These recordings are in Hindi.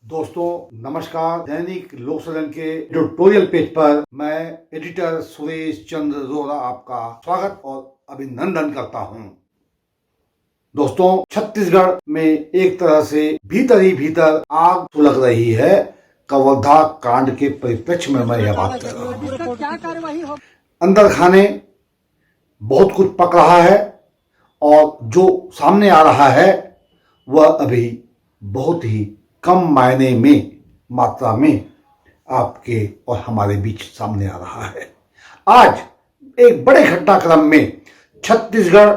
दोस्तों नमस्कार। दैनिक लोक सदन के एडिटोरियल पेज पर मैं एडिटर सुरेश चंद्र रोहरा आपका स्वागत और अभिनंदन करता हूं। दोस्तों, छत्तीसगढ़ में एक तरह से भीतर ही भीतर आग सुलग रही है। कवर्धा कांड के परिप्रेक्ष्य में मैं यह बात कर रहा हूं। अंदर खाने बहुत कुछ पक रहा है और जो सामने आ रहा है वह अभी बहुत ही कम मायने में मात्रा में आपके और हमारे बीच सामने आ रहा है। आज एक बड़े घटनाक्रम में छत्तीसगढ़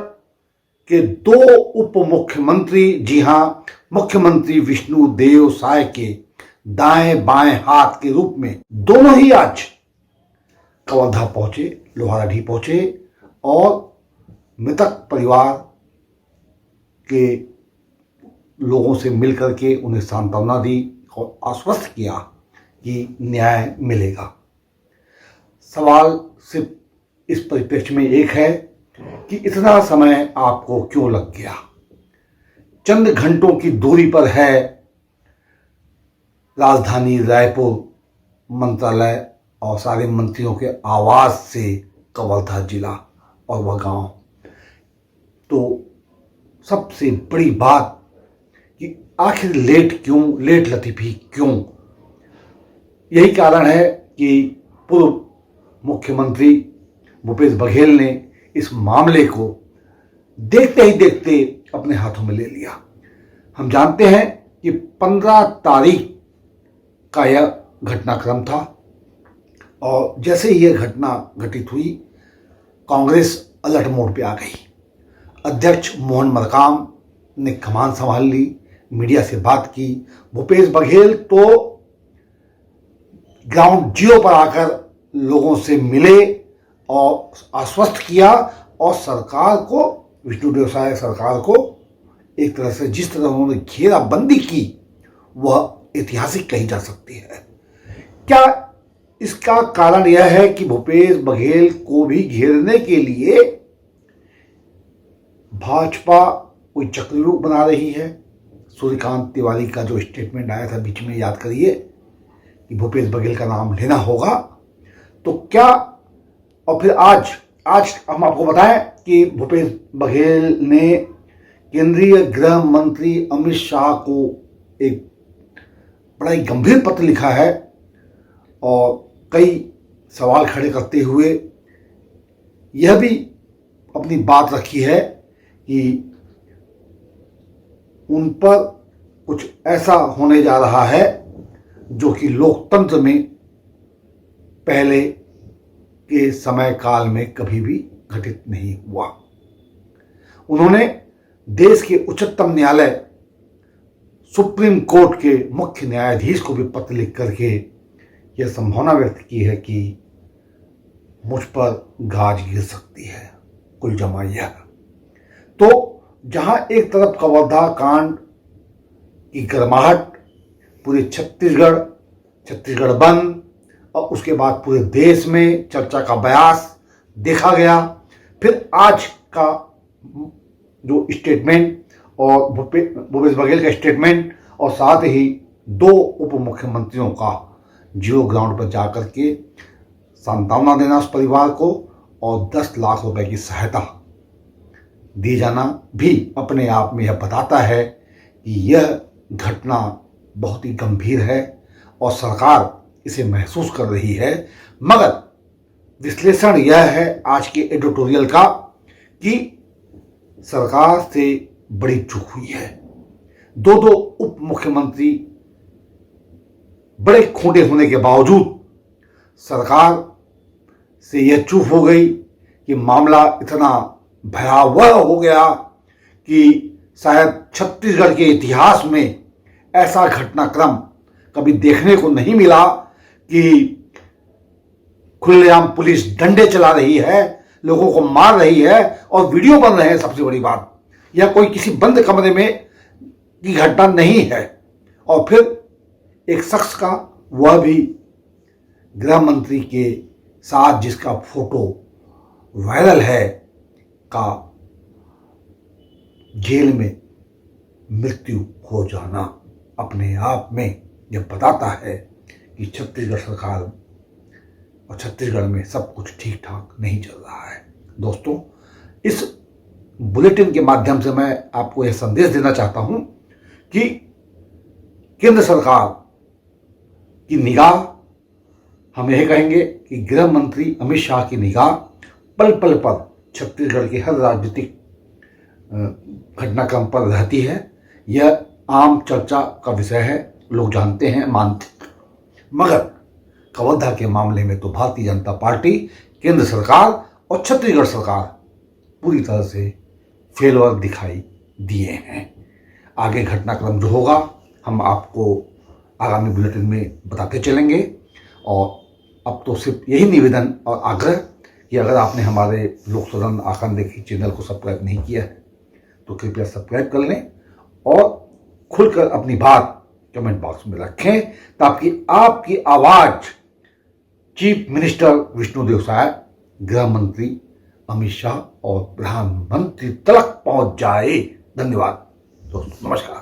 के दो उप मुख्यमंत्री, जी हां, मुख्यमंत्री विष्णुदेव साय के दाएं बाएं हाथ के रूप में दोनों ही आज कवर्धा पहुंचे, लोहारडीह पहुंचे और मृतक परिवार के लोगों से मिलकर के उन्हें सांत्वना दी और आश्वस्त किया कि न्याय मिलेगा। सवाल सिर्फ इस परिप्रेक्ष्य में एक है कि इतना समय आपको क्यों लग गया। चंद घंटों की दूरी पर है राजधानी रायपुर मंत्रालय और सारे मंत्रियों के आवास से कवर्धा जिला और वह गांव। तो सबसे बड़ी बात कि आखिर लेट क्यों, लेट लतीफी क्यों। यही कारण है कि पूर्व मुख्यमंत्री भूपेश बघेल ने इस मामले को देखते ही देखते अपने हाथों में ले लिया। हम जानते हैं कि 15 तारीख का यह घटनाक्रम था और जैसे ही यह घटना घटित हुई, कांग्रेस अलर्ट मोड पे आ गई। अध्यक्ष मोहन मरकाम ने कमान संभाल ली, मीडिया से बात की। भूपेश बघेल तो ग्राउंड जीरो पर आकर लोगों से मिले और आश्वस्त किया और सरकार को, विष्णुदेव साय सरकार को एक तरह से जिस तरह उन्होंने घेराबंदी की वह ऐतिहासिक कही जा सकती है। क्या इसका कारण यह है कि भूपेश बघेल को भी घेरने के लिए भाजपा कोई चक्रव्यूह बना रही है? सूर्यकांत तिवारी का जो स्टेटमेंट आया था बीच में, याद करिए, कि भूपेश बघेल का नाम लेना होगा। तो क्या, और फिर आज हम आपको बताएं कि भूपेश बघेल ने केंद्रीय गृह मंत्री अमित शाह को एक बड़ा ही गंभीर पत्र लिखा है और कई सवाल खड़े करते हुए यह भी अपनी बात रखी है कि उन पर कुछ ऐसा होने जा रहा है जो कि लोकतंत्र में पहले के समय काल में कभी भी घटित नहीं हुआ। उन्होंने देश के उच्चतम न्यायालय सुप्रीम कोर्ट के मुख्य न्यायाधीश को भी पत्र लिख करके यह संभावना व्यक्त की है कि मुझ पर गाज गिर सकती है कुल जमा यह। तो जहां एक तरफ कवर्धा कांड की गर्माहट पूरे छत्तीसगढ़ बंद और उसके बाद पूरे देश में चर्चा का बयास देखा गया, फिर आज का जो स्टेटमेंट और भूपेश बघेल का स्टेटमेंट और साथ ही दो उप मुख्यमंत्रियों का जीरो ग्राउंड पर जाकर के सांत्वना देना उस परिवार को और 10 लाख रुपए की सहायता दी जाना भी अपने आप में यह बताता है कि यह घटना बहुत ही गंभीर है और सरकार इसे महसूस कर रही है। मगर विश्लेषण यह है आज के एडिटोरियल का कि सरकार से बड़ी चूक हुई है। दो उप मुख्यमंत्री बड़े खूंटे होने के बावजूद सरकार से यह चूक हो गई कि मामला इतना भयावह हो गया कि शायद छत्तीसगढ़ के इतिहास में ऐसा घटनाक्रम कभी देखने को नहीं मिला कि खुलेआम पुलिस डंडे चला रही है, लोगों को मार रही है और वीडियो बन रहे हैं। सबसे बड़ी बात, यह कोई किसी बंद कमरे में की घटना नहीं है। और फिर एक शख्स का, वह भी गृह मंत्री के साथ जिसका फोटो वायरल है, का जेल में मृत्यु हो जाना अपने आप में यह बताता है कि छत्तीसगढ़ सरकार और छत्तीसगढ़ में सब कुछ ठीक ठाक नहीं चल रहा है। दोस्तों, इस बुलेटिन के माध्यम से मैं आपको यह संदेश देना चाहता हूं कि केंद्र सरकार की निगाह, हम यह कहेंगे कि गृह मंत्री अमित शाह की निगाह पल पल पर छत्तीसगढ़ के हर राजनीतिक घटनाक्रम पर रहती है। यह आम चर्चा का विषय है, लोग जानते हैं, मानते हैं। मगर कवर्धा के मामले में तो भारतीय जनता पार्टी, केंद्र सरकार और छत्तीसगढ़ सरकार पूरी तरह से फेलवर दिखाई दिए हैं। आगे घटनाक्रम जो होगा हम आपको आगामी बुलेटिन में बताते चलेंगे। और अब तो सिर्फ यही निवेदन और आग्रह कि अगर आपने हमारे लोक सदन आंकन देखी चैनल को सब्सक्राइब नहीं किया है तो कृपया सब्सक्राइब कर लें और खुलकर अपनी बात कमेंट बॉक्स में रखें, ताकि आपकी आवाज चीफ मिनिस्टर विष्णुदेव साय, गृह मंत्री अमित शाह और प्रधानमंत्री तक पहुंच जाए। धन्यवाद दोस्तों, नमस्कार।